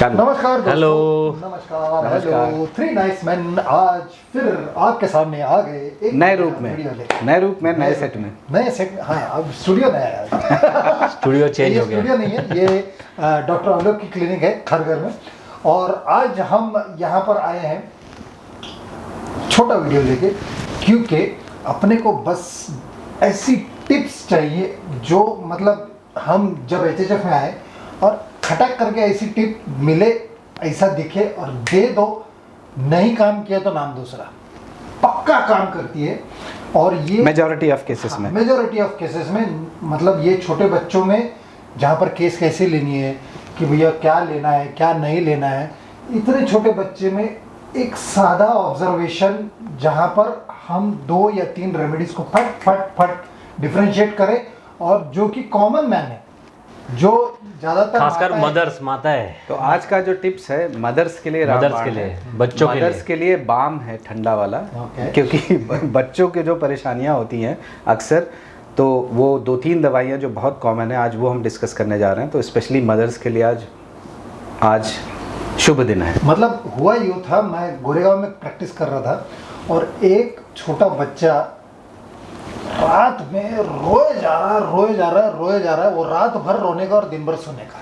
नमस्कार दोस्तों। हेलो। नमस्कार। हेलो। थ्री नाइस मैन आज फिर आपके सामने आ गए एक नए रूप में, नए सेट में, नए सेट। हाँ, अब स्टूडियो नया है। स्टूडियो चेंज हो गया। स्टूडियो नहीं है, ये डॉक्टर आलोक की क्लिनिक है खरगर में। और आज हम यहाँ पर आए हैं छोटा वीडियो लेके, क्योंकि अपने को बस ऐसी टिप्स चाहिए जो मतलब हम जब एचएचएफ में आए और खटक करके ऐसी टिप मिले, ऐसा दिखे और दे दो। नहीं काम किया तो नाम दूसरा, पक्का काम करती है। और ये मेजॉरिटी ऑफ केसेस में, मेजॉरिटी ऑफ केसेस में मतलब ये छोटे बच्चों में जहाँ पर केस कैसे लेनी है कि भैया क्या लेना है क्या नहीं लेना है, इतने छोटे बच्चे में एक सादा ऑब्जर्वेशन जहाँ पर हम 2 या 3 रेमेडीज को फट फट फट डिफरेंशिएट करें, और जो कि कॉमन मैन है, जो ज्यादातर खासकर मदर्स माता है। तो आज का जो टिप्स है मदर्स के लिए, मदर्स के लिए, बच्चों के लिए, मदर्स के लिए बाम है ठंडा वाला। क्योंकि बच्चों के जो परेशानियां होती हैं अक्सर, तो वो 2-3 दवाइयां जो बहुत कॉमन है आज वो हम डिस्कस करने जा रहे हैं। तो स्पेशली मदर्स के लिए आज शुभ दिन है। मतलब हुआ यूँ था, मैं गोरेगांव में प्रैक्टिस कर रहा था और एक छोटा बच्चा रात में रोए जा रहा है। वो रात भर रोने का और दिन भर सोने का।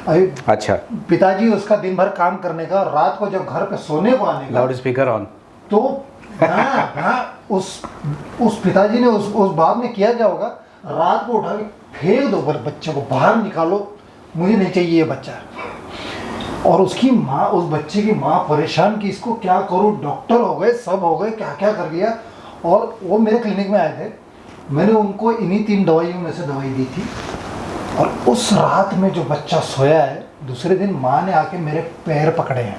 अभी अच्छा, पिताजी उसका दिन भर काम करने का और रात को जब घर पे सोने को आने का, लाउड स्पीकर ऑन, तो उस पिताजी ने उस बाप ने किया क्या होगा, रात को उठा के फेंक दो बच्चे को, बाहर निकालो, मुझे नहीं चाहिए ये बच्चा। और उसकी माँ, उस बच्चे की माँ परेशान कि इसको क्या करूँ, डॉक्टर हो गए, सब हो गए, क्या क्या कर लिया। और वो मेरे क्लिनिक में आए थे, मैंने उनको इन्हीं 3 दवाइयों में से दवाई दी थी। और उस रात में जो बच्चा सोया है, दूसरे दिन माँ ने आके मेरे पैर पकड़े हैं,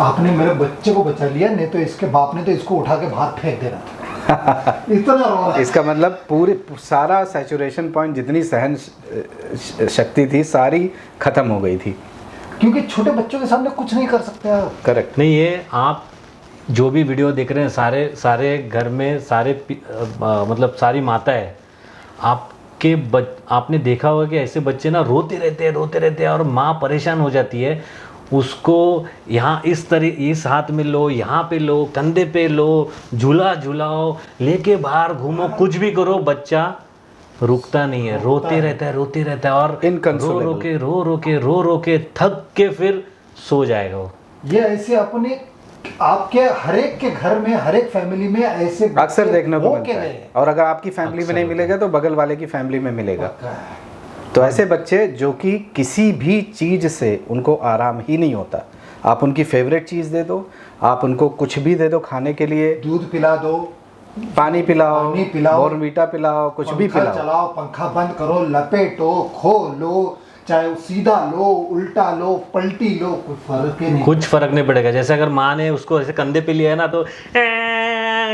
आपने मेरे बच्चे को बचा लिया, नहीं तो इसके बाप ने तो इसको उठा के बाहर फेंक देना था। इतना रो। इसका मतलब पूरे सारा सैचुरेशन पॉइंट, जितनी सहन शक्ति थी सारी खत्म हो गई थी, क्योंकि छोटे बच्चों के सामने कुछ नहीं कर सकते आप। करेक्ट। नहीं, ये आप जो भी वीडियो देख रहे हैं, सारे घर में मतलब सारी माताएं, आपने देखा होगा कि ऐसे बच्चे ना रोते रहते हैं और माँ परेशान हो जाती है। उसको यहाँ इस हाथ में लो, यहाँ पे लो, कंधे पे लो, झूलाओ, लेके बाहर घूमो, कुछ भी करो, बच्चा रुकता नहीं है, रोते रहता है और रो के थक के फिर सो जाएगा वो। ये ऐसे अपने आपके हर एक के घर में, हर एक फैमिली में ऐसे अक्सर देखने को मिलता है। और अगर आपकी फैमिली में नहीं मिलेगा तो बगल वाले की फैमिली में मिलेगा। तो ऐसे बच्चे जो कि किसी भी चीज़ से उनको आराम ही नहीं होता, आप उनकी फेवरेट चीज़ दे दो, आप उनको कुछ भी दे दो खाने के लिए, दूध पिला दो, पानी पिलाओ, बॉर्नवीटा पिलाओ, कुछ भी पिलाओ, चलाओ, पंखा बंद करो, लपेटो, खोलो, चाहे सीधा लो, उल्टा लो, पलटी लो, कुछ फर्क नहीं पड़ेगा। जैसे अगर माँ ने उसको ऐसे कंधे पे लिया है ना, तो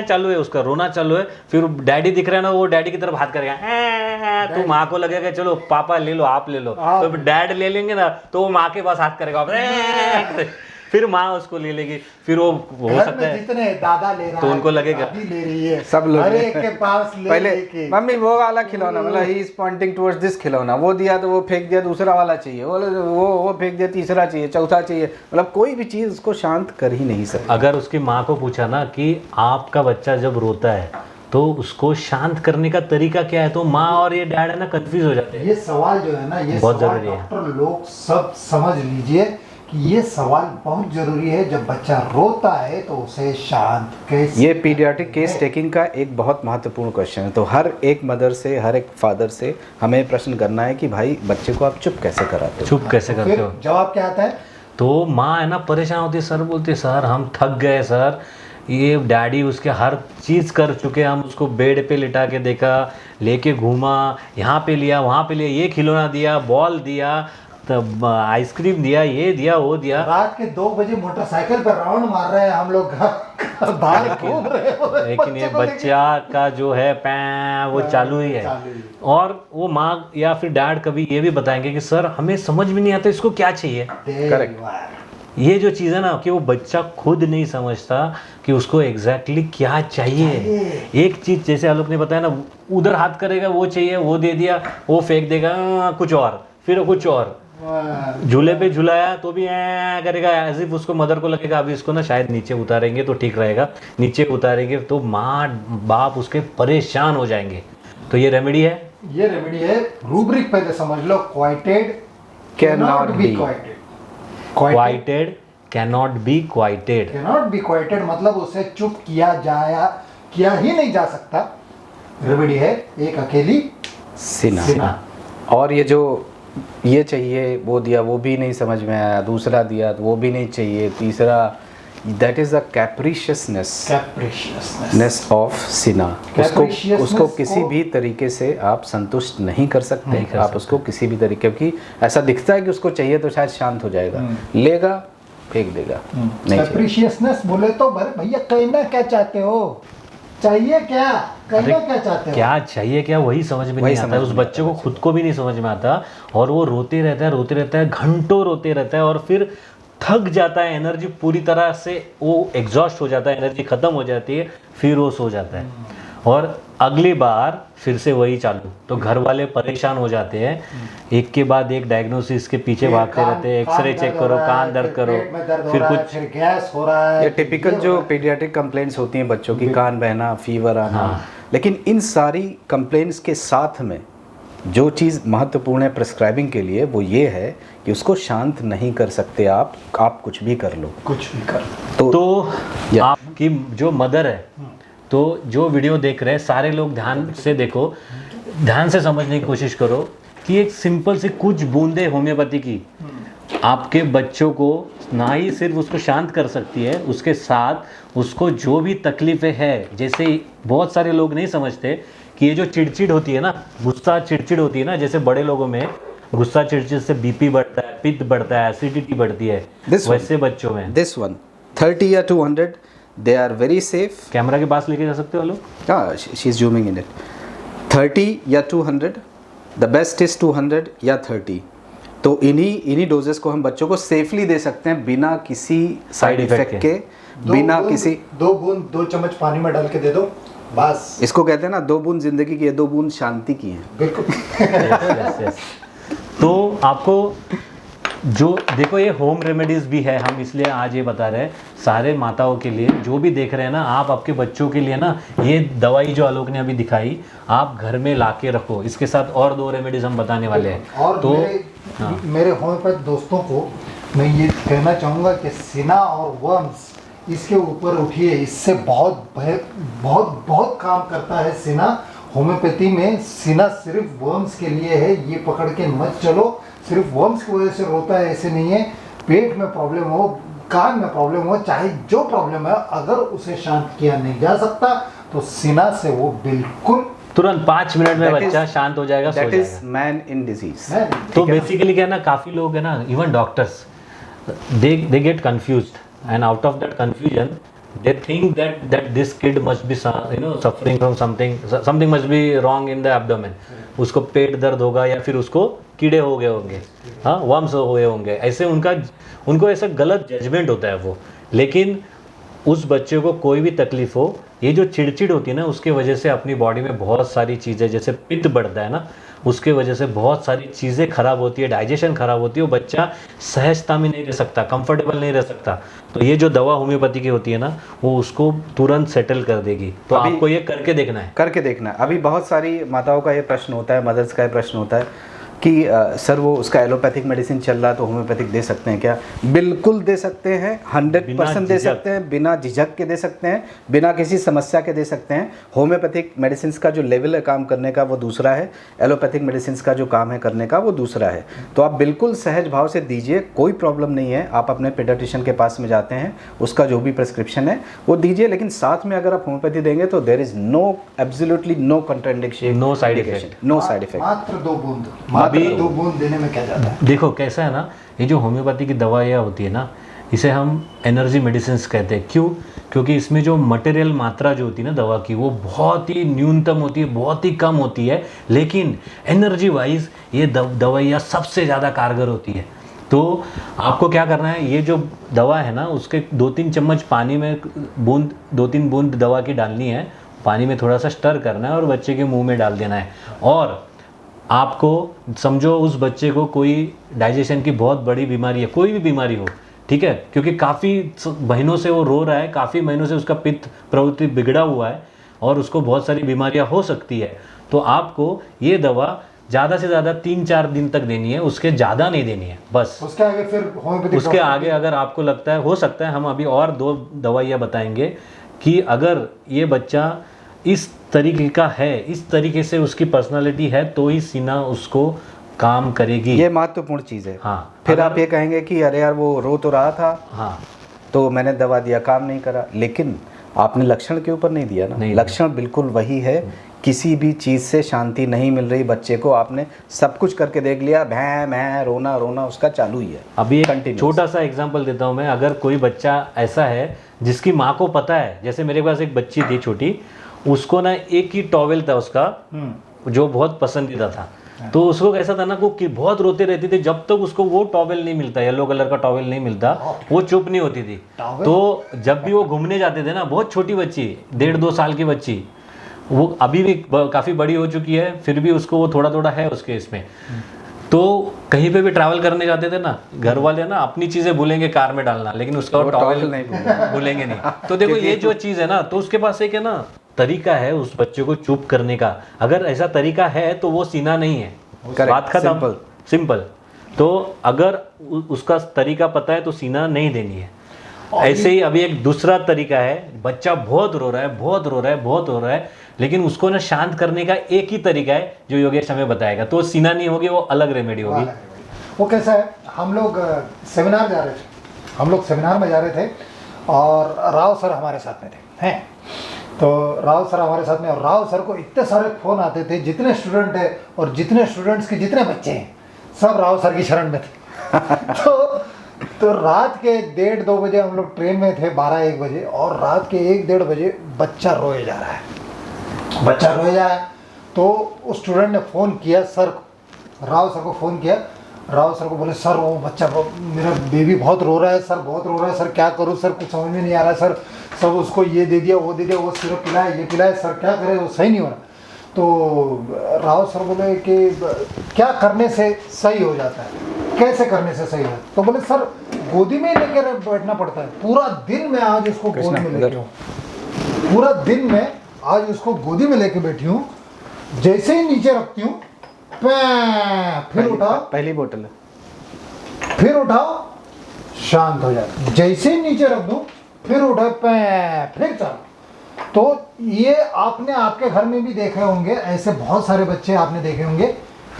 चालू है, उसका रोना चालू है। फिर डैडी दिख रहा है ना, वो डैडी की तरफ हाथ करेगा, तो माँ को लगेगा चलो पापा ले लो, आप ले लो। तो डैड ले लेंगे ना, तो वो माँ के पास हाथ करेगा, फिर माँ उसको ले लेगी। फिर वो हो सकता है जितने दादा ले रहा तो उनको लगेगा ले रही है, सब लोग हर एक के पास पहले मम्मी वो वाला खिलौना, मतलब he is pointing towards this खिलौना, वो दिया तो वो फेंक दिया, दूसरा वाला चाहिए, वो फेंक दिया, तीसरा चाहिए, चौथा चाहिए, मतलब कोई भी चीज़ उसको शांत कर ही नहीं सकती। अगर उसकी माँ को पूछा ना कि आपका बच्चा जब रोता है तो उसको शांत करने का तरीका क्या है, तो माँ और ये डैड है ना कंफ्यूज हो जाते हैं। ये सवाल जो है ना, ये बहुत सवाल जरूरी है। डॉक्टर लोग सब समझ लीजिए कि ये सवाल बहुत जरूरी है। जब बच्चा रोता है तो उसे शांत कैसे, ये पीडियाट्रिक केस टेकिंग का एक बहुत महत्वपूर्ण क्वेश्चन है। तो हर एक मदर से, हर एक फादर से हमें प्रश्न करना है कि भाई बच्चे को आप चुप कैसे कराते हो, चुप कैसे करते हो। जवाब क्या आता है, तो माँ है ना परेशान होती है, सर बोलती है सर हम थक गए सर, ये डैडी उसके हर चीज़ कर चुके, हम उसको बेड पे लिटा के देखा, लेके घूमा, यहाँ पे लिया वहाँ पे लिया, ये खिलौना दिया, बॉल दिया, तब आइसक्रीम दिया, ये दिया, वो दिया। रात के 2 बजे मोटरसाइकिल पर राउंड मार रहे हैं हम लोग, बाहर घूम रहे हैं। लेकिन ये बच्चा का जो है वो चालू ही है। और वो माँ या फिर डैड कभी ये भी बताएंगे कि सर हमें समझ में नहीं आता इसको क्या चाहिए। करेक्ट। ये जो चीज़ है ना कि वो बच्चा खुद नहीं समझता कि उसको एग्जैक्टली क्या चाहिए। एक चीज़ जैसे आलोक ने बताया ना, उधर हाथ करेगा वो चाहिए, वो दे दिया, वो फेंक देगा कुछ और, फिर कुछ और। झूले पे झुलाया तो भी करेगा, एज इफ उसको मदर को लगेगा अभी इसको ना शायद नीचे उतारेंगे तो ठीक रहेगा, नीचे उतारेंगे तो माँ बाप उसके परेशान हो जाएंगे। तो ये रेमेडी है, ये रेमेडी है। रूब्रिक पहले समझ लो, quieted Cannot be. Quieted, quieted cannot be quieted. Cannot be quieted मतलब उसे चुप किया ही नहीं जा सकता। रेमेडी है एक अकेली सिना। और ये जो ये चाहिए वो दिया वो भी नहीं समझ में आया, दूसरा दिया तो वो भी नहीं चाहिए, तीसरा, दैट इज द कैप्रिशियसनेस ऑफ सिना। उसको किसी भी तरीके से आप संतुष्ट नहीं कर सकते। आप उसको किसी भी तरीके की, ऐसा दिखता है कि उसको चाहिए तो शायद शांत हो जाएगा, लेगा फेंक देगा। नहीं कैप्रिशियसनेस बोले तो भैया कहना क्या चाहते हो, चाहिए क्या, कहना क्या चाहते हो, क्या चाहिए क्या वही समझ में नहीं आता है। उस बच्चे को खुद को भी नहीं समझ में आता और वो रोते रहता है घंटों रोते रहता है और फिर थक जाता है, एनर्जी पूरी तरह से वो एग्जॉस्ट हो जाता है, एनर्जी खत्म हो जाती है, फिर वो सो जाता है और अगली बार फिर से वही चालू। तो घर वाले परेशान हो जाते हैं, एक के बाद एक डायग्नोसिस के पीछे भागते रहते हैं, एक्सरे चेक करो, कान दर्द करो, फिर कुछ गैस हो रहा है। ये टिपिकल जो पीडियाट्रिक कंप्लेंट्स होती हैं बच्चों की, कान बहना, फीवर आना। लेकिन इन सारी कंप्लेंट्स के साथ में जो चीज़ महत्वपूर्ण है प्रिस्क्राइबिंग के लिए वो ये है कि उसको शांत नहीं कर सकते आप कुछ भी कर लो, कुछ भी कर। तो आपकी जो मदर है, तो जो वीडियो देख रहे हैं सारे लोग ध्यान से देखो, ध्यान से समझने की कोशिश करो कि एक सिंपल सी कुछ बूंदे होम्योपैथी की आपके बच्चों को ना ही सिर्फ उसको शांत कर सकती है, उसके साथ उसको जो भी तकलीफें है, जैसे बहुत सारे लोग नहीं समझते कि ये जो चिड़चिड़ होती है ना, गुस्सा चिड़चिड़ होती है ना, जैसे बड़े लोगों में गुस्सा चिड़चिड़ से बीपी बढ़ता है, पित्त बढ़ता है, एसिडिटी बढ़ती है, वैसे बच्चों में दिस वन 30 या 200 they are very safe. Camera के पास लेके जा सकते हो लोग? हाँ, she is zooming in it. 30 या 200, द बेस्ट इज 200 या 30। तो इन्हीं डोजेस को हम बच्चों को सेफली दे सकते हैं बिना किसी साइड इफेक्ट के, बिना किसी। 2 चम्मच पानी में डाल के दे दो बस। इसको कहते हैं ना 2 बूंद जिंदगी की है, 2 बूंद शांति की है। बिल्कुल। yes. तो आपको जो देखो ये होम रेमेडीज़ भी है, हम इसलिए आज ये बता रहे हैं सारे माताओं के लिए जो भी देख रहे हैं ना, आप आपके बच्चों के लिए ना ये दवाई जो आलोक ने अभी दिखाई आप घर में ला के रखो। इसके साथ और 2 रेमेडीज़ हम बताने वाले हैं। और तो मेरे होम्योपैथ दोस्तों को मैं ये कहना चाहूँगा कि सिना और वर्म्स इसके ऊपर उठिए, इससे बहुत बहुत काम करता है सिना। होम्योपैथी में सिना सिर्फ वर्म्स के लिए है, ये पकड़ के मत चलो सिर्फ वर्म्स की वजह से रोता है, ऐसे नहीं है। पेट में प्रॉब्लम हो, कान में प्रॉब्लम हो, चाहे जो प्रॉब्लम है, अगर उसे शांत किया नहीं जा सकता तो सिना से वो बिल्कुल तुरंत 5 मिनट में बच्चा शांत हो जाएगा, सो दैट इज जाएगा। Man in disease. तो बेसिकली क्या है ना, काफ़ी लोग है ना, even doctors they get confused and out of that confusion they think that this kid must be suffering from something must be wrong in the abdomen, उसको पेट दर्द होगा या फिर उसको कीड़े हो गए होंगे, हाँ वर्म्स हो गए होंगे, ऐसे उनको ऐसा गलत जजमेंट होता है वो। लेकिन उस बच्चे को कोई भी तकलीफ हो, ये जो चिड़चिड़ होती है ना, उसके वजह से अपनी बॉडी में बहुत सारी चीज़ें, जैसे पित्त बढ़ता है ना, उसके वजह से बहुत सारी चीज़ें खराब होती है, डाइजेशन खराब होती है, वो बच्चा सहजता में नहीं रह सकता, कंफर्टेबल नहीं रह सकता। तो ये जो दवा होम्योपैथी की होती है ना, वो उसको तुरंत सेटल कर देगी। तो आपको ये करके देखना है। अभी बहुत सारी माताओं का ये प्रश्न होता है, मदर्स का ये प्रश्न होता है कि सर वो उसका एलोपैथिक मेडिसिन चल रहा है तो होम्योपैथिक दे सकते हैं क्या? बिल्कुल दे सकते हैं, 100% दे सकते हैं, बिना झिझक के दे सकते हैं, बिना किसी समस्या के दे सकते हैं। होम्योपैथिक मेडिसिन का जो लेवल है काम करने का वो दूसरा है, एलोपैथिक मेडिसिन का जो काम है करने का वो दूसरा है। तो आप बिल्कुल सहज भाव से दीजिए, कोई प्रॉब्लम नहीं है। आप अपने पीडियाट्रिशियन के पास में जाते हैं, उसका जो भी प्रिस्क्रिप्शन है वो दीजिए, लेकिन साथ में अगर आप होम्योपैथी देंगे तो there is no absolutely no contradiction, no side effect, no side effect. मात्र 2 बूंद, अभी 2 बूंद देने में क्या जाता है। देखो कैसा है ना, ये जो होम्योपैथी की दवाइयाँ होती है ना, इसे हम एनर्जी मेडिसिन कहते हैं। क्यों? क्योंकि इसमें जो मटेरियल मात्रा जो होती है ना दवा की, वो बहुत ही न्यूनतम होती है, बहुत ही कम होती है, लेकिन एनर्जी वाइज ये दवाइयाँ सबसे ज़्यादा कारगर होती है। तो आपको क्या करना है, ये जो दवा है ना, उसके 2-3 चम्मच पानी में 2-3 बूंद दवा की डालनी है, पानी में थोड़ा सा स्टर करना है और बच्चे के मुंह में डाल देना है। और आपको समझो उस बच्चे को कोई डाइजेशन की बहुत बड़ी बीमारी है, कोई भी बीमारी हो, ठीक है, क्योंकि काफ़ी महीनों से वो रो रहा है, काफ़ी महीनों से उसका पित्त प्रवृत्ति बिगड़ा हुआ है और उसको बहुत सारी बीमारियां हो सकती है, तो आपको ये दवा ज़्यादा से ज़्यादा 3-4 दिन तक देनी है, उसके ज़्यादा नहीं देनी है बस। उसके आगे फिर होम्योपैथिक उसके आगे अगर आपको लगता है, हो सकता है हम अभी और 2 दवाइयाँ बताएंगे कि अगर ये बच्चा इस तरीके का है, इस तरीके से उसकी पर्सनालिटी है, तो ही सीना उसको काम करेगी। ये महत्वपूर्ण चीज़ है। हाँ, फिर आप ये कहेंगे कि अरे यार वो रो तो रहा था, हाँ, तो मैंने दवा दिया, काम नहीं करा, लेकिन आपने लक्षण के ऊपर नहीं दिया ना। नहीं, लक्षण बिल्कुल वही है, किसी भी चीज़ से शांति नहीं मिल रही बच्चे को, आपने सब कुछ करके देख लिया, भैं मैं रोना रोना उसका चालू ही है। अभी एक Continuous। छोटा सा एग्जांपल देता हूँ मैं। अगर कोई बच्चा ऐसा है जिसकी माँ को पता है, जैसे मेरे पास एक बच्ची थी छोटी, उसको ना एक ही टॉवेल था उसका जो बहुत पसंदीदा था, तो उसको कैसा था ना, वो बहुत रोते रहती थी, जब तक उसको वो टॉवेल नहीं मिलता, येलो कलर का टॉवेल नहीं मिलता, वो चुप नहीं होती थी। तो जब भी वो घूमने जाते थे ना, बहुत छोटी बच्ची, 1.5-2 साल की बच्ची, वो अभी भी काफ़ी बड़ी हो चुकी है, फिर भी उसको वो थोड़ा थोड़ा है उसके इसमें। तो कहीं पे भी ट्रैवल करने जाते थे ना, घर वाले ना अपनी चीज़ें भूलेंगे कार में डालना, लेकिन उसका टॉवेल नहीं भूलेंगे नहीं। तो देखो ये जो चीज़ है ना, तो उसके पास एक है ना तरीका है उस बच्चे को चुप करने का। अगर ऐसा तरीका है तो वो सीना नहीं है, बात खत्म, सिंपल। तो अगर उसका तरीका पता है तो सीना नहीं देनी है। ऐसे ही अभी एक दूसरा तरीका है, बच्चा बहुत रो रहा है, बहुत रो रहा है, बहुत रो रहा है, लेकिन उसको ना शांत करने का एक ही तरीका है जो योगेश हमें बताएगा, तो सीना नहीं होगी, वो अलग रेमेडी होगी। वो कैसा है, हम लोग सेमिनार जा रहे थे, हम लोग सेमिनार में जा रहे थे और राव सर हमारे साथ में थे, हैं। तो राव सर हमारे साथ में, और राव सर को इतने सारे फ़ोन आते थे, जितने स्टूडेंट है और जितने स्टूडेंट्स के जितने बच्चे हैं सब राव सर की शरण में थे। तो रात के 1:30-2 बजे हम लोग ट्रेन में थे, 12-1 बजे, और रात के 1-1:30 बजे बच्चा रोए जा रहा है, बच्चा रोए जा रहा है। तो उस स्टूडेंट ने फ़ोन किया सर को, राव सर को फ़ोन किया। राव सर को बोले सर वो बच्चा, मेरा बेबी बहुत रो रहा है सर, बहुत रो रहा है सर, क्या करूँ सर, कुछ समझ में नहीं आ रहा है सर, सब उसको ये दे दिया, वो दे दिया, वो सिरप पिलाया, ये पिलाया, सर क्या करें, वो सही नहीं हो रहा। तो राव सर बोले कि क्या करने से सही हो जाता है, कैसे करने से सही हो? तो बोले सर गोदी में लेकर बैठना पड़ता है, पूरा दिन मैं आज उसको गोदी में लेके हूँ, पूरा दिन मैं आज उसको गोदी में लेके बैठी हूँ, जैसे ही नीचे रखती हूँ फिर उठाओ, पहली बोतल है, फिर उठाओ, शांत हो जाता, जैसे ही नीचे रख दूँ फिर उठाओ, फिर चलो। तो ये आपने आपके घर में भी देखे होंगे, ऐसे बहुत सारे बच्चे आपने देखे होंगे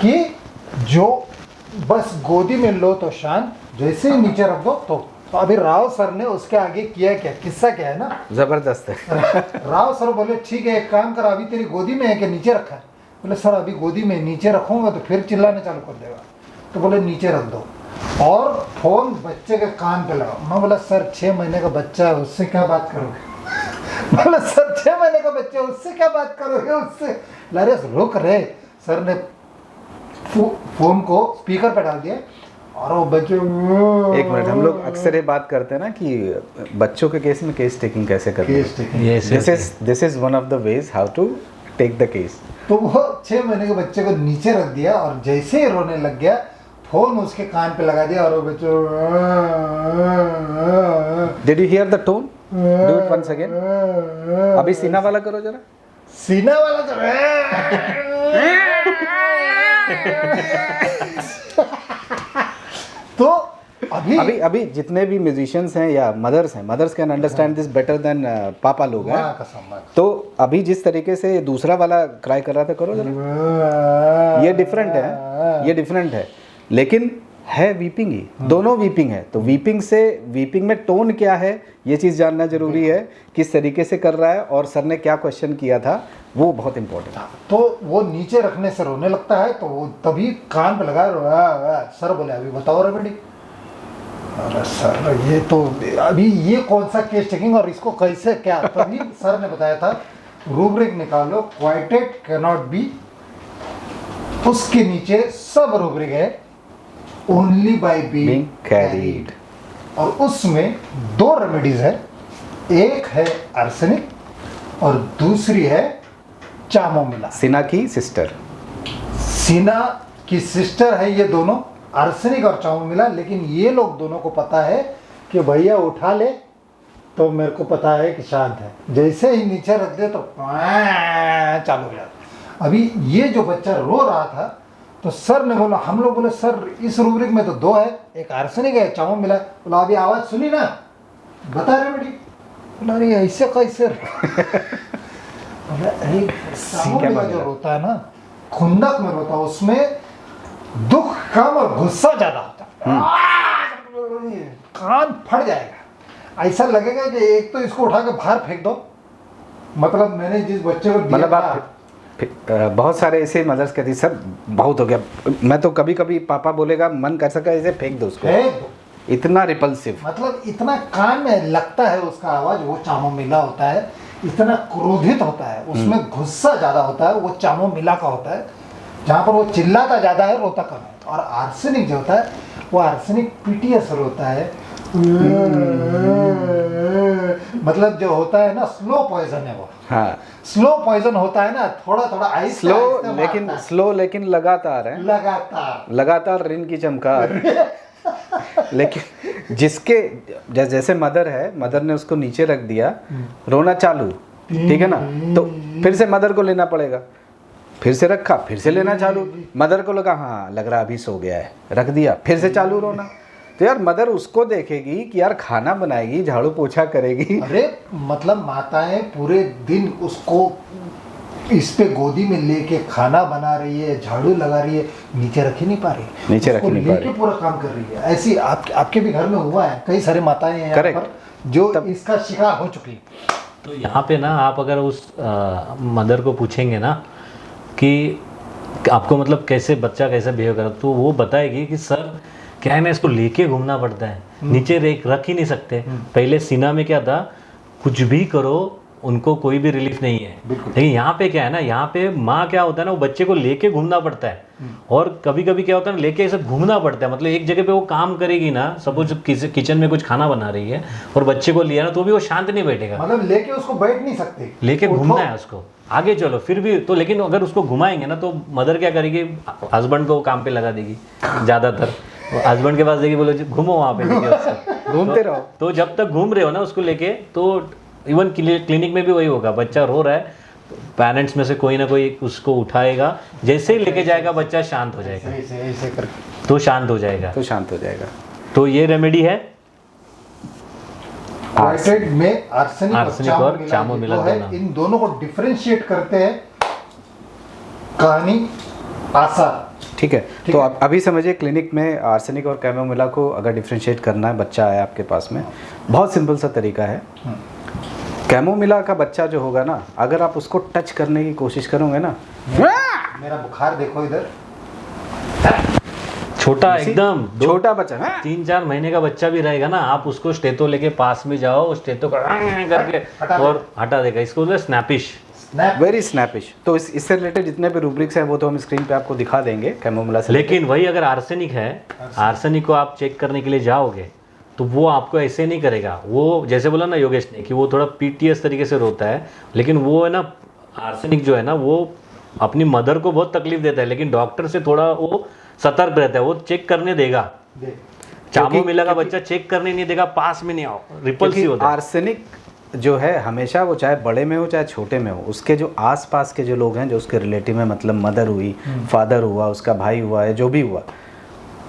कि जो बस गोदी में लो तो शांत, जैसे ही नीचे रख दो तो अभी राव सर ने उसके आगे किया क्या, किस्सा क्या है ना, जबरदस्त है। राव सर बोले ठीक है एक काम कर, अभी तेरी गोदी में है कि नीचे रखा है? बोले सर अभी गोदी में, नीचे रखूंगा तो फिर चिल्लाने चालू कर देगा। तो बोले नीचे रख दो और फोन बच्चे के कान पे लगाओ। मैं बोला सर 6 महीने का बच्चा है, उससे क्या बात करोगे? बोला सर 6 महीने का बच्चा है, उससे क्या बात करोगे, उससे लरे रुक रहे। सर ने फोन को स्पीकर पे डाल दिया और वो बच्चे, एक मिनट, हम लोग अक्सर ये बात करते हैं ना कि बच्चों के केस में केस टेकिंग कैसे करते हैं। This is one of the ways how to take the case. तो वो 6 महीने के बच्चे को नीचे रख दिया और जैसे ही रोने लग गया फोन उसके कान पे लगा दिया और वो बच्चे, did you hear the tone? Do it once again. अभी सीना वाला करो जरा, सीना वाला तो अभी जितने भी म्यूजिशियंस हैं या mothers can understand this better than पापा लोग हैं। तो अभी जिस तरीके से दूसरा वाला क्राई कर रहा था, करो जरा, ये डिफरेंट है, ये डिफरेंट है, लेकिन है वीपिंग ही, दोनों वीपिंग है। तो वीपिंग में टोन क्या है ये चीज़ जानना जरूरी है, किस तरीके से कर रहा है, और सर ने क्या क्वेश्चन किया था वो बहुत इंपॉर्टेंट है। तो वो नीचे रखने से रोने लगता है, तो वो तभी कान पे लगा सर बोले अभी बताओ रेमेडी। अरे सर ये तो अभी ये कौन सा केस चेकिंग और इसको कैसे क्या, तभी सर ने बताया था रूब्रिक निकालो, क्वाइटेड कैनॉट बी, उसके नीचे सब रूब्रिक है ओनली बाय बीइंग कैरीड, और उसमें 2 रेमेडीज है, एक है आर्सेनिक और दूसरी है चामोमिला। सिन्हा की सिस्टर, सिन्हा की सिस्टर है ये दोनों, आर्सेनिक और चामोमिला। लेकिन ये लोग दोनों को पता है कि भैया उठा ले तो मेरे को पता है कि शांत है, जैसे ही नीचे रख दे तो चालू हो जाता। अभी ये जो बच्चा रो रहा था तो सर ने बोला, हम लोग बोले सर इस रूब्रिक में तो 2 है, एक आर्सेनिक है चामोमिला। बोला अभी आवाज सुनी ना, बता रेमेडी। बोला अरे ऐसे कैसे चामोमिला जो रोता है ना, खुंदक में रोता है, उसमें दुख कम और गुस्सा ज्यादा होता है, कान फट जाएगा, ऐसा लगेगा कि एक तो इसको उठा के बाहर फेंक दो। मतलब मैंने जिस बच्चे को दिया मतलब था, आप बहुत सारे ऐसे मदर्स कहती सर बहुत हो गया, मैं तो कभी कभी पापा बोलेगा मन कर सका ऐसे फेंक दो उसको, फेंक दो, इतना रिपल्सिव, मतलब इतना कान में लगता है उसका आवाज, वो चामोमिला होता है। इतना क्रोधित होता है, उसमें गुस्सा ज्यादा होता है, वो चामोमिला का होता है, जहाँ पर वो चिल्लाता ज्यादा है रोता कम है। और आर्सेनिक जो होता है वो आर्सेनिक पीटीएस होता है, मतलब जो होता है ना स्लो पॉइजन है वो। हाँ स्लो पॉइजन होता है ना, थोड़ा थोड़ा आहिस्ते आहिस्ते स्लो लेकिन लगातार है, लगातार रिन की चमकार। लेकिन जिसके जैसे मदर है, मदर ने उसको नीचे रख दिया, रोना चालू, ठीक है ना, तो फिर से मदर को लेना पड़ेगा, फिर से रखा, फिर से लेना चालू, मदर को लगा हाँ लग रहा अभी सो गया है, रख दिया, फिर से चालू रोना। तो यार मदर उसको देखेगी कि यार खाना बनाएगी, झाड़ू पोछा करेगी। अरे मतलब माताएं पूरे दिन उसको इस पे गोदी में लेके खाना बना रही है, झाड़ू लगा रही है, नीचे रख ही नहीं पा रही, नीचे रख ही नहीं पा रही, पूरा काम कर रही है। ऐसी आपके भी घर में हुआ है, कई सारे माताएं हैं यहाँ पर जो इसका शिकार हो चुकी। तो यहाँ पे ना आप अगर उस मदर को पूछेंगे ना कि आपको मतलब कैसे बच्चा कैसे बिहेव कर, तो वो बताएगी कि सर क्या है ना, इसको लेके घूमना पड़ता है, नीचे रख ही नहीं सकते। पहले सिन्हा में क्या था, कुछ भी करो उनको कोई भी रिलीफ नहीं है, लेकिन यहाँ पे क्या है ना, यहाँ पे माँ क्या होता है ना, वो बच्चे को लेके घूमना पड़ता है। और कभी कभी क्या होता है ना, लेके ऐसे घूमना पड़ता है, मतलब एक जगह पे वो काम करेगी ना, सपोज किचन में कुछ खाना बना रही है और बच्चे को लिया ना, तो भी वो शांत नहीं बैठेगा, मतलब लेके उसको बैठ नहीं सकते, लेके घूमना है उसको, आगे चलो फिर भी तो। लेकिन अगर उसको घुमाएंगे ना तो मदर क्या करेगी, हस्बैंड को काम पे लगा देगी ज़्यादातर, हस्बैंड के पास देगी, बोलो घूमो वहाँ पे लेके घूमते रहो। तो जब तक घूम रहे हो ना उसको लेके, तो इवन क्लिनिक में भी वही होगा, बच्चा रो रहा है, पेरेंट्स में से कोई ना कोई उसको उठाएगा, जैसे ही लेके जाएगा बच्चा शांत हो जाएगा, ऐसे करके तो शांत हो जाएगा, तो ये रेमेडी है। क्वाइटेड में आर्सेनिक और चामोमिला है, इन दोनों को डिफरेंशिएट करते हैं, कहानी आसान, ठीक है। तो आप अभी समझिए क्लिनिक में आर्सेनिक और कैमोमिला को अगर डिफरेंशिएट करना है, बच्चा आया आपके पास में, बहुत सिंपल सा तरीका है। कैमोमिला का बच्चा जो होगा ना, अगर आप उसको टच करने की कोशिश करोगे ना, मेरा बुखार देखो इधर, छोटा एकदम छोटा बच्चा 3-4 महीने का बच्चा भी रहेगा ना, आप उसको स्टेतो लेके पास में जाओ, स्टेतो करके और हटा देगा, इसको बोलते स्नैपिश, वेरी स्नैपिश। तो इससे रिलेटेड जितने भी रूब्रिक्स हैं वो तो हम स्क्रीन पे आपको दिखा देंगे कैमोमिला से। लेकिन वही अगर आर्सेनिक है, आर्सेनिक को आप चेक करने के लिए जाओगे तो वो आपको ऐसे नहीं करेगा, वो जैसे बोला ना योगेश ने कि वो थोड़ा पीटीएस तरीके से रोता है, लेकिन वो है ना आर्सेनिक जो है ना, वो अपनी मदर को बहुत तकलीफ देता है, लेकिन डॉक्टर से थोड़ा वो सतर्क रहता है, वो चेक करने देगा। चामोमिला का बच्चा चेक करने नहीं देगा, पास में नहीं आओ, रिपल्सिव होता है। आर्सेनिक जो है हमेशा, वो चाहे बड़े में हो चाहे छोटे में हो, उसके जो आसपास के जो लोग हैं, जो उसके रिलेटिव में, मतलब मदर हुई, फादर हुआ, उसका भाई हुआ है, जो भी हुआ,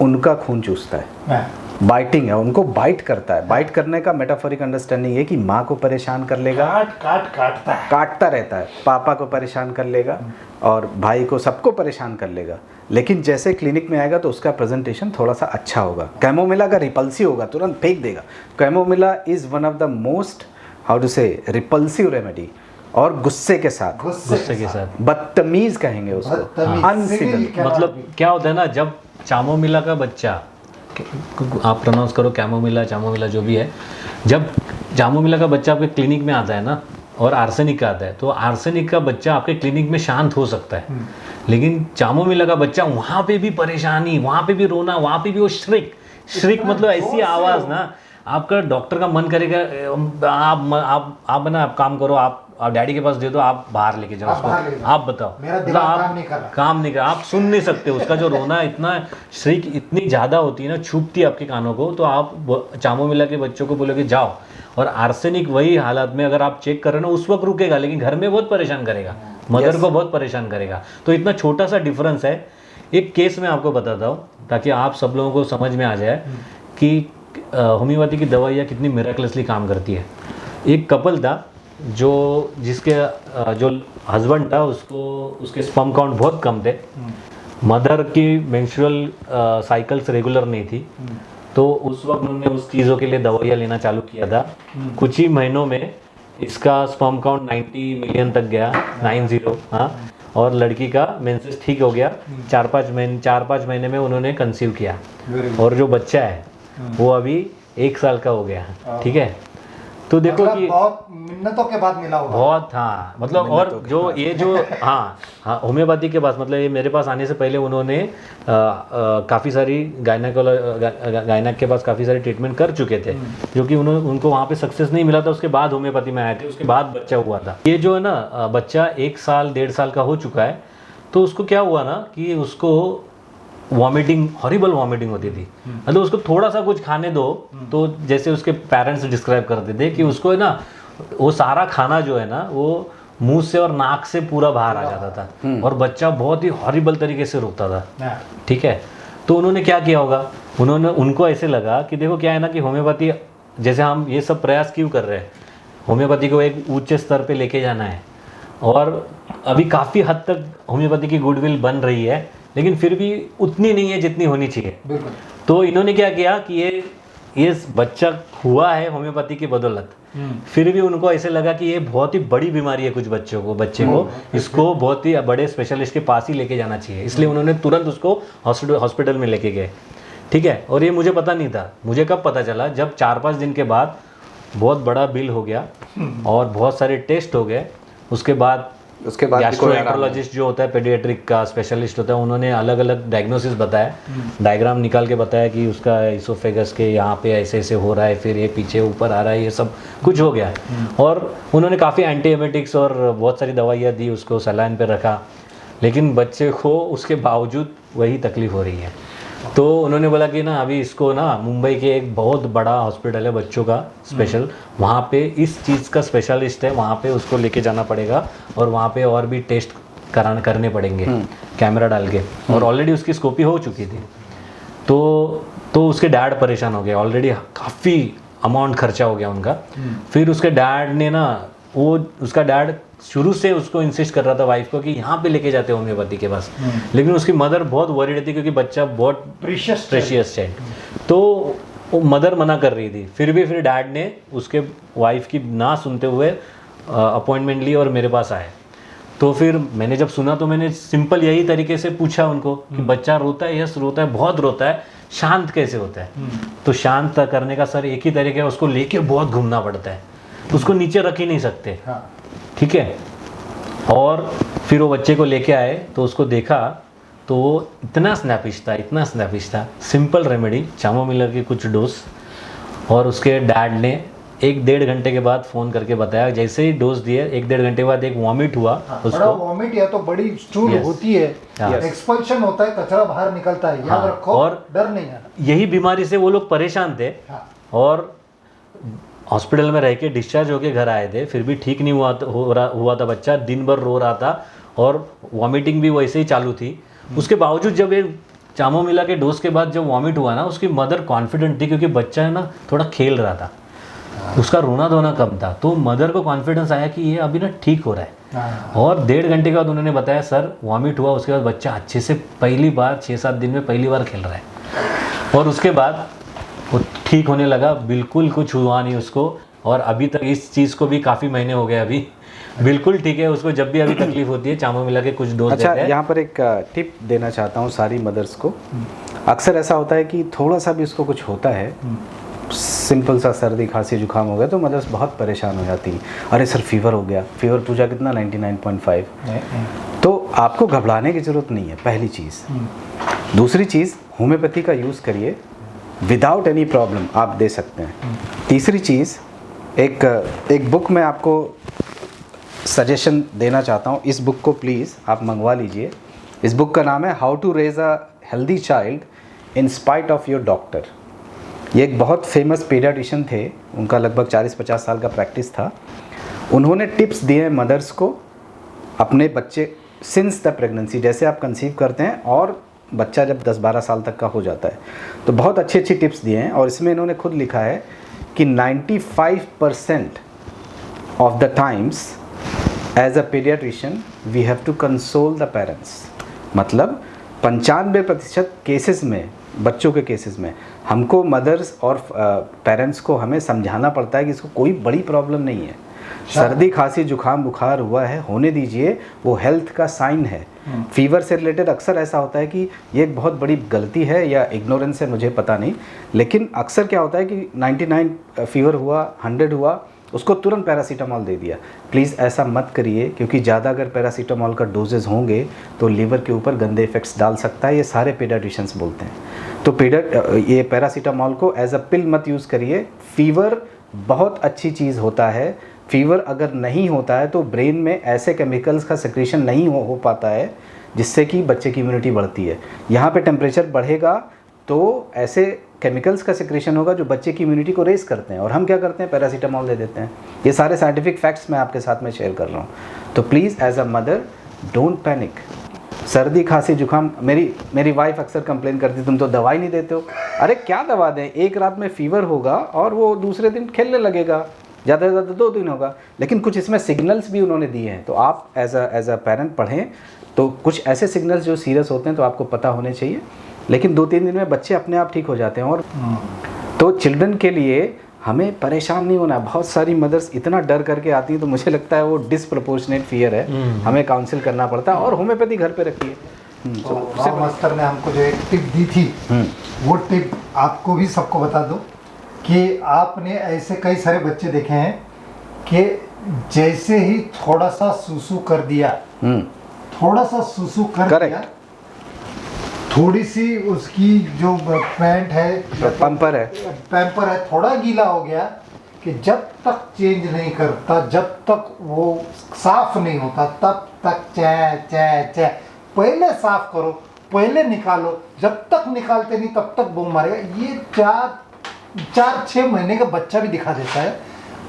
उनका खून चूसता है। बाइटिंग है, उनको बाइट करता है। बाइट करने का मेटाफोरिक अंडरस्टैंडिंग है कि माँ को परेशान कर लेगा, काटता है, काटता रहता है, पापा को परेशान कर लेगा और भाई को, सबको परेशान कर लेगा। लेकिन जैसे क्लिनिक में आएगा तो उसका प्रेजेंटेशन थोड़ा सा अच्छा होगा। कैमोमिला का रिपल्सिव होगा, तुरंत फेंक देगा। Chamomilla is one of the most how to say repulsive remedy. और गुस्से के साथ, गुस्से के साथ बदतमीज कहेंगे उसको, अनसिविल। मतलब क्या होता है ना, जब चामोमिला का बच्चा, आप प्रोनाउंस करो कैमोमिला, चामोमिला जो भी है, जब चामोमिला का बच्चा आपके क्लिनिक में आता है ना और आर्सेनिक का आता है, तो आर्सेनिक का बच्चा आपके क्लिनिक में शांत हो सकता है, लेकिन चामोमिला का बच्चा वहाँ पे भी परेशानी, वहाँ पे भी रोना, वहाँ पे भी वो श्रिक मतलब ऐसी आवाज़ ना, आपका डॉक्टर का मन करेगा आप ना, आप काम करो, आप डैडी के पास दे दो, आप बाहर लेके जाओ उसको, आप बताओ, मेरा मतलब दिमाग आप काम नहीं कर रहा, आप सुन नहीं सकते उसका जो रोना, इतना श्रीक इतनी ज़्यादा होती है ना, छुपती है आपके कानों को। तो आप चामोमिला के बच्चों को बोलोगे जाओ, और आर्सेनिक वही हालत में अगर आप चेक कर रहे हो ना, उस वक्त रुकेगा, लेकिन घर में बहुत परेशान करेगा, मदर को बहुत परेशान करेगा। तो इतना छोटा सा डिफरेंस है। एक केस मैं आपको बताता हूँ ताकि आप सब लोगों को समझ में आ जाए कि होम्योपैथी की दवाइयाँ कितनी मिरेकलसली काम करती है। एक कपल था जिसके जो हस्बैंड था, उसको उसके स्पर्म काउंट बहुत कम थे, मदर की मेंस्ट्रुअल साइकिल्स रेगुलर नहीं थी, तो उस वक्त उन्होंने उस चीज़ों के लिए दवाइयाँ लेना चालू किया था। कुछ ही महीनों में इसका स्पर्म काउंट 90 मिलियन तक गया, 90, हाँ, और लड़की का मेंसेस ठीक हो गया। 4-5 महीने में उन्होंने कंसीव किया, और जो बच्चा है वो अभी 1 साल का हो गया, ठीक है। तो देखो मतलब कि बहुत मिन्नतों के बाद मिला होगा, बहुत, हाँ, मतलब, और जो ये जो हाँ होम्योपैथी के पास, मतलब ये मेरे पास आने से पहले उन्होंने काफ़ी सारी गायनक के पास काफ़ी सारी ट्रीटमेंट कर चुके थे, जो कि उनको वहाँ पे सक्सेस नहीं मिला था। उसके बाद होम्योपैथी में आए थे, उसके बाद बच्चा हुआ था। ये जो है ना बच्चा 1 साल 1.5 साल का हो चुका है, तो उसको क्या हुआ ना कि उसको वॉमिटिंग, हॉरिबल वॉमिटिंग होती थी। मतलब उसको थोड़ा सा कुछ खाने दो तो जैसे उसके पेरेंट्स डिस्क्राइब करते थे कि उसको है ना, वो सारा खाना जो है ना वो मुंह से और नाक से पूरा बाहर आ जाता था, और बच्चा बहुत ही हॉरिबल तरीके से रोता था, ठीक है। तो उन्होंने क्या किया होगा, उनको ऐसे लगा कि देखो क्या है ना कि होम्योपैथी, जैसे हम ये सब प्रयास क्यों कर रहे हैं, होम्योपैथी को एक ऊंचे स्तर पे लेके जाना है, और अभी काफ़ी हद तक होम्योपैथी की गुडविल बन रही है, लेकिन फिर भी उतनी नहीं है जितनी होनी चाहिए। तो इन्होंने क्या किया कि ये बच्चा हुआ है होम्योपैथी की बदौलत, फिर भी उनको ऐसे लगा कि ये बहुत ही बड़ी बीमारी है कुछ बच्चे को इसको बहुत ही बड़े स्पेशलिस्ट के पास ही लेके जाना चाहिए, इसलिए उन्होंने तुरंत उसको हॉस्पिटल में लेके गए, ठीक है। और ये मुझे पता नहीं था, मुझे कब पता चला, जब 4-5 दिन के बाद बहुत बड़ा बिल हो गया और बहुत सारे टेस्ट हो गए। उसके बाद गैस्ट्रोएंटरोलॉजिस्ट जो होता है, पेडियाट्रिक का स्पेशलिस्ट होता है, उन्होंने अलग अलग डायग्नोसिस बताया, डायग्राम निकाल के बताया कि उसका इसोफेगस के यहाँ पे ऐसे ऐसे हो रहा है, फिर ये पीछे ऊपर आ रहा है, ये सब कुछ हो गया है। और उन्होंने काफ़ी एंटीएमेटिक्स और बहुत सारी दवाइयाँ दी, उसको सलाइन पे रखा, लेकिन बच्चे को उसके बावजूद वही तकलीफ हो रही है। तो उन्होंने बोला कि ना अभी इसको ना मुंबई के एक बहुत बड़ा हॉस्पिटल है बच्चों का स्पेशल, वहाँ पे इस चीज़ का स्पेशलिस्ट है, वहाँ पे उसको लेके जाना पड़ेगा, और वहाँ पे और भी टेस्ट करने पड़ेंगे कैमरा डाल के, और ऑलरेडी उसकी स्कोपी हो चुकी थी। तो उसके डैड परेशान हो गए, ऑलरेडी काफ़ी अमाउंट खर्चा हो गया उनका। फिर उसके डैड ने ना, उसका डैड शुरू से उसको इंसिस्ट कर रहा था वाइफ को कि यहाँ पे लेके जाते होम्योपैथी के पास, लेकिन उसकी मदर बहुत वरीड थी क्योंकि बच्चा बहुत प्रेशियस है, तो वो मदर मना कर रही थी। फिर डैड ने उसके वाइफ की ना सुनते हुए अपॉइंटमेंट ली और मेरे पास आए। तो फिर मैंने जब सुना तो मैंने सिंपल यही तरीके से पूछा उनको कि बच्चा रोता है, यस रोता है, बहुत रोता है, शांत कैसे होता है? तो शांत करने का सर एक ही तरीका है, उसको लेके बहुत घूमना पड़ता है, उसको नीचे रख ही नहीं सकते, ठीक है। और फिर वो बच्चे को लेके आए तो उसको देखा तो वो इतना स्नैपिश था, सिंपल रेमेडी चामोमिला के कुछ डोज, और उसके डैड ने 1-1.5 घंटे के बाद फ़ोन करके बताया, जैसे ही डोज दिए 1-1.5 घंटे बाद एक वॉमिट हुआ उसको। वॉमिट या तो बड़ी स्टूल होती है, एक्सपल्शन होता है, कचरा बाहर निकलता है, याद रखो, और डर नहीं है। यही बीमारी से वो लोग परेशान थे, और हॉस्पिटल में रह के डिस्चार्ज होके घर आए थे, फिर भी ठीक नहीं हुआ था बच्चा, दिन भर रो रहा था और वॉमिटिंग भी वैसे ही चालू थी। उसके बावजूद जब ये चामोमिला के डोज के बाद जब वॉमिट हुआ ना, उसकी मदर कॉन्फिडेंट थी क्योंकि बच्चा है ना थोड़ा खेल रहा था, उसका रोना धोना कम था, तो मदर को कॉन्फिडेंस आया कि ये अभी ना ठीक हो रहा है। और 1.5 घंटे के बाद उन्होंने बताया सर वॉमिट हुआ, उसके बाद बच्चा अच्छे से पहली बार 6-7 दिन में पहली बार खेल रहा है और उसके बाद वो ठीक होने लगा, बिल्कुल कुछ हुआ नहीं उसको। और अभी तक इस चीज़ को भी काफ़ी महीने हो गए, अभी बिल्कुल ठीक है। उसको जब भी अभी तकलीफ होती है चामोमिला के कुछ डोज अच्छा, देते हैं। यहाँ पर एक टिप देना चाहता हूँ सारी मदर्स को। अक्सर ऐसा होता है कि थोड़ा सा भी उसको कुछ होता है, सिंपल सा सर्दी खांसी जुकाम हो गया तो मदर्स बहुत परेशान हो जाती हैं। अरे सर फीवर हो गया, फीवर पूछा कितना 99.5। तो आपको घबराने की ज़रूरत नहीं है, पहली चीज़। दूसरी चीज़, होम्योपैथी का यूज़ करिए, विदाउट एनी प्रॉब्लम आप दे सकते हैं। तीसरी चीज़, एक बुक मैं आपको सजेशन देना चाहता हूँ, इस बुक को प्लीज़ आप मंगवा लीजिए। इस बुक का नाम है how to raise a healthy child in spite of your doctor. ये एक बहुत फेमस पीडियाट्रिशियन थे, उनका लगभग 40-50 साल का प्रैक्टिस था। उन्होंने टिप्स दिए मदर्स को अपने बच्चे सिंस द प्रेगनेंसी, जैसे आप कंसीव करते हैं और बच्चा जब 10-12 साल तक का हो जाता है, तो बहुत अच्छी अच्छी टिप्स दिए हैं। और इसमें इन्होंने खुद लिखा है कि 95% of the times as a paediatrician we have to console the parents. मतलब 95% केसेस में, बच्चों के केसेस में, हमको मदर्स और पेरेंट्स को हमें समझाना पड़ता है कि इसको कोई बड़ी प्रॉब्लम नहीं है, सर्दी खांसी जुकाम बुखार हुआ है, होने दीजिए, वो हेल्थ का साइन है। फीवर से रिलेटेड अक्सर ऐसा होता है कि ये एक बहुत बड़ी गलती है या इग्नोरेंस है, मुझे पता नहीं, लेकिन अक्सर क्या होता है कि 99 फीवर हुआ, 100 हुआ, उसको तुरंत पैरासीटामॉल दे दिया। प्लीज़ ऐसा मत करिए, क्योंकि ज़्यादा अगर पैरासीटामॉल का डोजेज होंगे तो लीवर के ऊपर गंदे इफेक्ट्स डाल सकता है, ये सारे पीडियाट्रिशियंस बोलते हैं। तो ये पैरासीटामॉल को एज अ पिल मत यूज़ करिए। फीवर बहुत अच्छी चीज़ होता है, फीवर अगर नहीं होता है तो ब्रेन में ऐसे केमिकल्स का सेक्रेशन नहीं हो पाता है जिससे कि बच्चे की इम्यूनिटी बढ़ती है। यहाँ पे टेम्परेचर बढ़ेगा तो ऐसे केमिकल्स का सेक्रेशन होगा जो बच्चे की इम्यूनिटी को रेस करते हैं, और हम क्या करते हैं, पैरासीटामॉल दे देते हैं। ये सारे साइंटिफिक फैक्ट्स मैं आपके साथ में शेयर कर रहा हूँ। तो please as a mother don't panic. सर्दी खांसी जुकाम, मेरी वाइफ अक्सर कंप्लेन करती, तुम तो दवाई नहीं देते हो। अरे क्या दवा दें, एक रात में फीवर होगा और वो दूसरे दिन खेलने लगेगा, ज़्यादा से ज़्यादा 2 दिन होगा। लेकिन कुछ इसमें सिग्नल्स भी उन्होंने दिए हैं, तो आप एज अ पेरेंट पढ़ें, तो कुछ ऐसे सिग्नल्स जो सीरियस होते हैं तो आपको पता होने चाहिए। लेकिन 2-3 दिन में बच्चे अपने आप ठीक हो जाते हैं। और तो चिल्ड्रन के लिए हमें परेशान नहीं होना। बहुत सारी मदर्स इतना डर करके आती हैं, तो मुझे लगता है वो डिसप्रपोर्शनेट फियर है, हमें काउंसिल करना पड़ता है। और होम्योपैथी घर पे रखिए। तो मास्टर ने हमको जो एक टिप दी थी, वो टिप आपको भी सबको बता दो कि आपने ऐसे कई सारे बच्चे देखे हैं कि जैसे ही थोड़ा सा सुसु कर दिया, थोड़ा सा सुसु कर दिया, थोड़ी सी उसकी जो पैंट है, पैम्पर है, थोड़ा गीला हो गया, कि जब तक चेंज नहीं करता, जब तक वो साफ नहीं होता, तब तक चे पहले साफ करो, पहले निकालो, जब तक निकालते नहीं तब तक बूम मारेगा। ये 4-6 महीने का बच्चा भी दिखा देता है।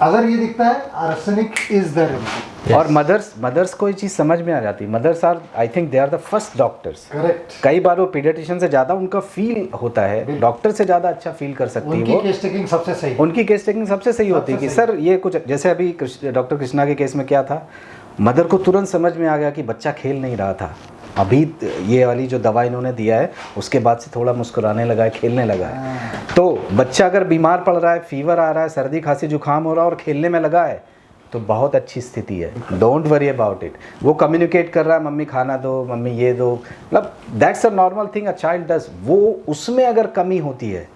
अगर ये दिखता है, आर्सेनिक इज द रेमेडी। और मदर्स को ये चीज़ समझ में आ जाती है। Mothers are, I think they are the first doctors. Correct. कई बार वो पीडियाट्रिशियन से ज़्यादा उनका फील होता है, डॉक्टर से ज़्यादा अच्छा फील कर सकती है। उनकी केस टेकिंग सबसे सही, उनकी केस टेकिंग सबसे सही होती है कि सर ये कुछ, जैसे अभी डॉक्टर कृष्णा के केस में क्या था, मदर को तुरंत समझ में आ गया कि बच्चा खेल नहीं रहा था, अभी ये वाली जो दवा इन्होंने दिया है उसके बाद से थोड़ा मुस्कुराने लगा है, खेलने लगा है। तो बच्चा अगर बीमार पड़ रहा है, फीवर आ रहा है, सर्दी खांसी जुकाम हो रहा है और खेलने में लगा है, तो बहुत अच्छी स्थिति है। Don't worry about it. वो कम्युनिकेट कर रहा है, मम्मी खाना दो, मम्मी ये दो, मतलब that's a normal thing a child does. वो उसमें अगर कमी होती है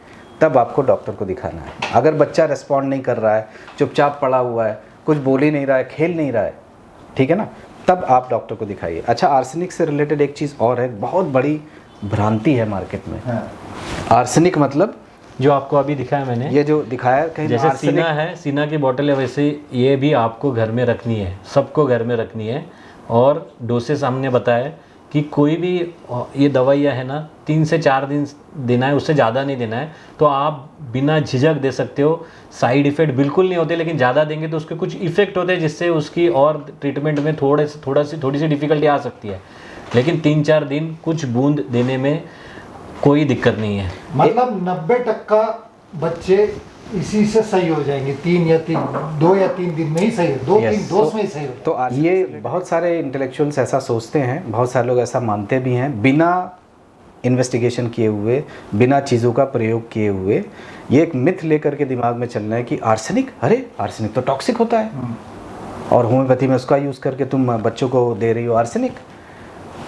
तब आपको डॉक्टर को दिखाना है। अगर बच्चा रिस्पॉन्ड नहीं कर रहा है, चुपचाप पड़ा हुआ है, कुछ बोल ही नहीं रहा है, खेल नहीं रहा है, ठीक है ना, तब आप डॉक्टर को दिखाइए। अच्छा, आर्सेनिक से रिलेटेड एक चीज़ और है, बहुत बड़ी भ्रांति है मार्केट में। आर्सेनिक मतलब जो आपको अभी दिखाया मैंने, ये जो दिखाया कहीं, जैसे सीना है, सीना की बोतल है, वैसे ये भी आपको घर में रखनी है, सबको घर में रखनी है। और डोसेस हमने बताया कि कोई भी ये दवाइयाँ है ना 3 से 4 दिन देना है, उससे ज़्यादा नहीं देना है। तो आप बिना झिझक दे सकते हो, साइड इफ़ेक्ट बिल्कुल नहीं होते, लेकिन ज़्यादा देंगे तो उसके कुछ इफ़ेक्ट होते हैं जिससे उसकी और ट्रीटमेंट में थोड़ी सी डिफ़िकल्टी आ सकती है। लेकिन 3-4 दिन कुछ बूंद देने में कोई दिक्कत नहीं है। मतलब 90% बच्चे इसी से सही हो जाएंगे, 2 या 3 दिन में ही सही हो, 2-3 Yes. डोज में ही सही हो। तो ये बहुत सारे इंटेलेक्चुअल्स ऐसा सोचते हैं, बहुत सारे लोग ऐसा मानते भी हैं, बिना इन्वेस्टिगेशन किए हुए, बिना चीज़ों का प्रयोग किए हुए ये एक मिथ लेकर के दिमाग में चल रहा है कि आर्सेनिक, अरे आर्सेनिक तो टॉक्सिक होता है और होम्योपैथी में उसका यूज़ करके तुम बच्चों को दे रही हो आर्सेनिक।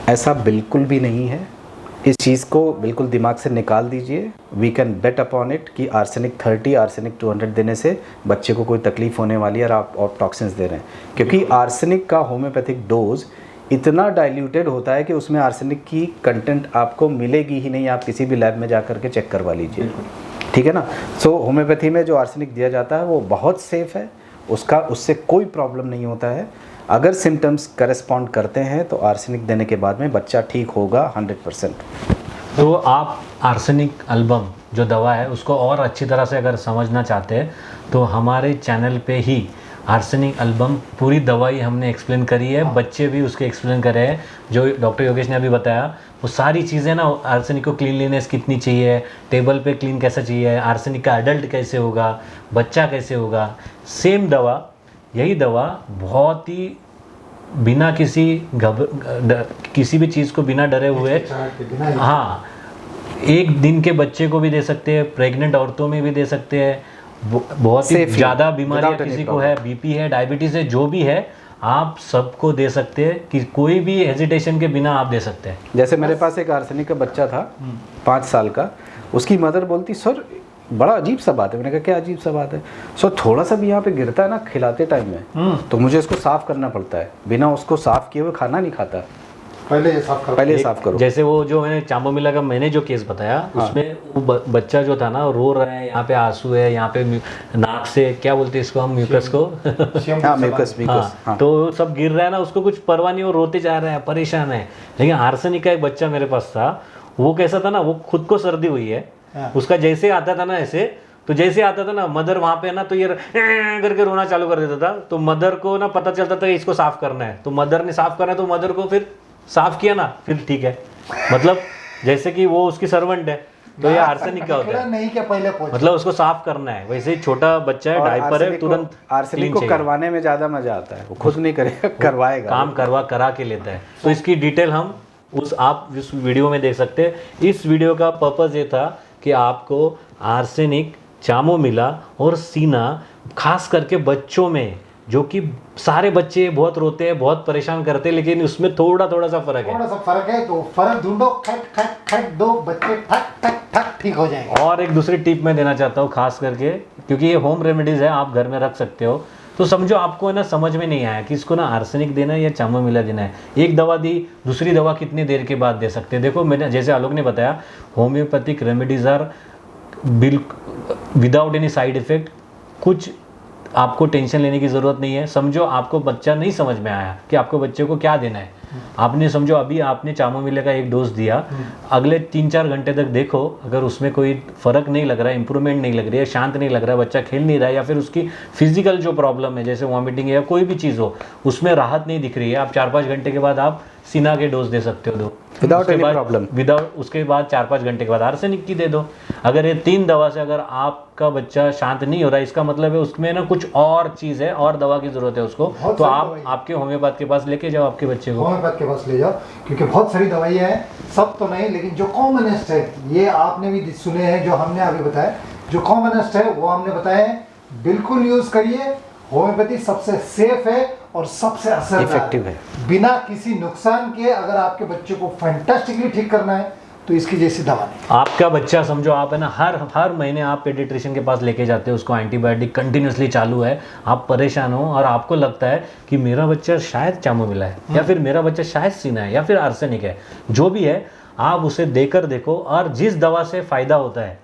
ऐसा बिल्कुल भी नहीं है। इस चीज़ को बिल्कुल दिमाग से निकाल दीजिए। We can bet upon it कि आर्सेनिक 30, आर्सेनिक 200 देने से बच्चे को कोई तकलीफ होने वाली है और आप और टॉक्सिन्स दे रहे हैं, क्योंकि आर्सेनिक का होम्योपैथिक डोज इतना डाइल्यूटेड होता है कि उसमें आर्सेनिक की कंटेंट आपको मिलेगी ही नहीं। आप किसी भी लैब में जा करके चेक करवा लीजिए, ठीक है ना। सो होम्योपैथी में जो आर्सेनिक दिया जाता है वो बहुत सेफ़ है, उससे कोई प्रॉब्लम नहीं होता है। अगर सिम्टम्स करस्पॉन्ड करते हैं तो आर्सेनिक देने के बाद में बच्चा ठीक होगा 100%। तो आप आर्सेनिक एल्बम जो दवा है उसको और अच्छी तरह से अगर समझना चाहते हैं तो हमारे चैनल पे ही आर्सेनिक एल्बम पूरी दवाई हमने एक्सप्लेन करी है, बच्चे भी उसके एक्सप्लेन करे हैं। जो डॉक्टर योगेश ने अभी बताया वो सारी चीज़ें ना, आर्सेनिक को क्लीनलीनेस कितनी चाहिए, टेबल पे क्लीन कैसा चाहिए, आर्सेनिक का एडल्ट कैसे होगा, बच्चा कैसे होगा, सेम दवा, यही दवा बहुत ही बिना किसी भी चीज़ को बिना डरे हुए, हाँ, 1 दिन के बच्चे को भी दे सकते हैं, प्रेग्नेंट औरतों में भी दे सकते हैं, बहुत ही ज़्यादा बीमारियाँ किसी को है, बीपी है, डायबिटीज़ है, जो भी है आप सबको दे सकते हैं कि कोई भी हेजिटेशन के बिना आप दे सकते हैं। जैसे मेरे पास एक आर्सेनिक का बच्चा था 5 साल का, उसकी मदर बोलती सर बड़ा अजीब सा बात है। मैंने कहा क्या अजीब सा बात है? सर थोड़ा सा भी यहाँ पे गिरता है ना खिलाते टाइम में तो मुझे इसको साफ़ करना पड़ता है, बिना उसको साफ़ किए हुए खाना नहीं खाता। पहले ये साफ करो, पहले साफ करो। जैसे वो जो मैंने चांबोमिला का मैंने जो केस बताया, हाँ। उसमें वो बच्चा जो था ना रो रहा है, यहाँ पे आंसू है, यहाँ पे नाक से क्या बोलते हैं इसको हम, म्यूकस को हाँ, म्यूकस। हाँ, तो सब गिर रहा है ना, उसको कुछ परवाह नहीं, वो रोते जा रहा है, परेशान है। लेकिन आर्सेनिक का एक बच्चा मेरे पास था, वो कैसा था ना, वो खुद को सर्दी हुई है, उसका जैसे आता था ना ऐसे, तो जैसे आता था ना मदर वहाँ पे ना, तो ये करके रोना चालू कर देता था। तो मदर को ना पता चलता था इसको साफ करना है, तो मदर ने साफ करना है, तो मदर को फिर साफ किया ना, फिर ठीक है। मतलब जैसे कि वो उसकी सर्वेंट है, तो ये आर्सेनिक का होता है, नहीं क्या पहले मतलब उसको साफ करना है। वैसे ही छोटा बच्चा है, डायपर है, तुरंत आर्सेनिक को करवाने में ज़्यादा मजा आता है, वो खुद नहीं करेगा, करवाएगा, काम करा के लेता है। तो इसकी डिटेल हम आप इस वीडियो में देख सकते हैं। इस वीडियो का पर्पज़ ये था कि आपको आर्सेनिक, चामोमिला और सीना, खास करके बच्चों में, जो कि सारे बच्चे बहुत रोते हैं, बहुत परेशान करते हैं, लेकिन उसमें थोड़ा सा फर्क है, तो फर्क ढूंढो, खट दो, बच्चे ठक ठीक हो जाएंगे। और एक दूसरी टिप मैं देना चाहता हूँ, खास करके क्योंकि ये होम रेमेडीज है, आप घर में रख सकते हो। तो समझो आपको ना समझ में नहीं आया कि इसको ना आर्सेनिक देना है या चामोमिला देना है, एक दवा दी, दूसरी दवा कितनी देर के बाद दे सकते हैं। देखो मैंने जैसे आलोक ने बताया, homeopathic remedies are without any side effect. कुछ आपको टेंशन लेने की ज़रूरत नहीं है। समझो आपको बच्चा नहीं समझ में आया कि आपको बच्चे को क्या देना है, आपने समझो अभी आपने चामोमिला का 1 डोज दिया, अगले 3-4 घंटे तक देखो, अगर उसमें कोई फ़र्क नहीं लग रहा है, इंप्रूवमेंट नहीं लग रही है, शांत नहीं लग रहा है, बच्चा खेल नहीं रहा है, या फिर उसकी फिजिकल जो प्रॉब्लम है जैसे वॉमिटिंग है या कोई भी चीज़ हो, उसमें राहत नहीं दिख रही है, आप 4-5 घंटे के बाद आप सीना के डोज दे सकते हो, दो विदाउट एनी प्रॉब्लम, विदाउट, उसके बाद 4-5 घंटे के बाद आर्सेनिक की दे दो। अगर ये 3 दवा से अगर आपका बच्चा शांत नहीं हो रहा है, इसका मतलब है उसमें ना कुछ और चीज़ है, और दवा की जरूरत है उसको, तो आप आपके होम्योपैथ के पास लेके जाओ, आपके बच्चे को होम्योपैथ के पास ले जाओ, क्योंकि बहुत सारी दवाइयाँ हैं, सब तो नहीं, लेकिन जो कॉमनेस्ट है, ये आपने भी सुने हैं, जो हमने अभी बताया, जो कॉमनेस्ट है वो हमने बताया है, बिल्कुल यूज़ करिए। होम्योपैथी सबसे सेफ है और सबसे असरदार, इफेक्टिव है, बिना किसी नुकसान के। अगर आपके बच्चे को फैंटास्टिकली ठीक करना है तो इसकी जैसी दवा नहीं। आपका बच्चा समझो आप है ना, हर महीने आप पेडिट्रिशियन के पास लेके जाते हो, उसको एंटीबायोटिक कंटिन्यूसली चालू है, आप परेशान हो और आपको लगता है कि मेरा बच्चा शायद चामोमिला है, या फिर मेरा बच्चा शायद सीना है, या फिर आर्सेनिक है, जो भी है आप उसे देकर देखो, और जिस दवा से फ़ायदा होता है,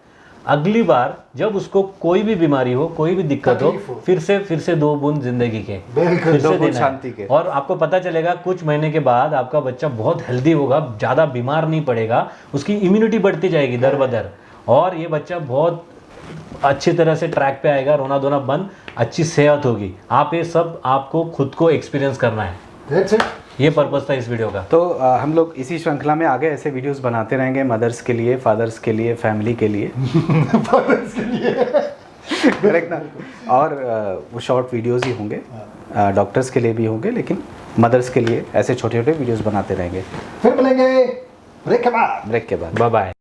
अगली बार जब उसको कोई भी बीमारी हो, कोई भी दिक्कत हो, फिर से 2 बूंद जिंदगी के, फिर से देना शांति के, और आपको पता चलेगा कुछ महीने के बाद आपका बच्चा बहुत हेल्दी होगा, ज़्यादा बीमार नहीं पड़ेगा, उसकी इम्यूनिटी बढ़ती जाएगी दर बदर, और ये बच्चा बहुत अच्छी तरह से ट्रैक पे आएगा, रोना धोना बंद, अच्छी सेहत होगी। आप ये सब आपको खुद को एक्सपीरियंस करना है। That's it. ये पर्पस था इस वीडियो का। तो हम लोग इसी श्रृंखला में आगे ऐसे वीडियोस बनाते रहेंगे, मदर्स के लिए, फादर्स के लिए, फैमिली के लिए। फादर्स के लिए करेक्ट ना। और वो शॉर्ट वीडियोस ही होंगे, डॉक्टर्स के लिए भी होंगे, लेकिन मदर्स के लिए ऐसे छोटे छोटे वीडियोस बनाते रहेंगे। फिर मिलेंगे ब्रेक के बाद। ब्रेक के बाद। Bye bye.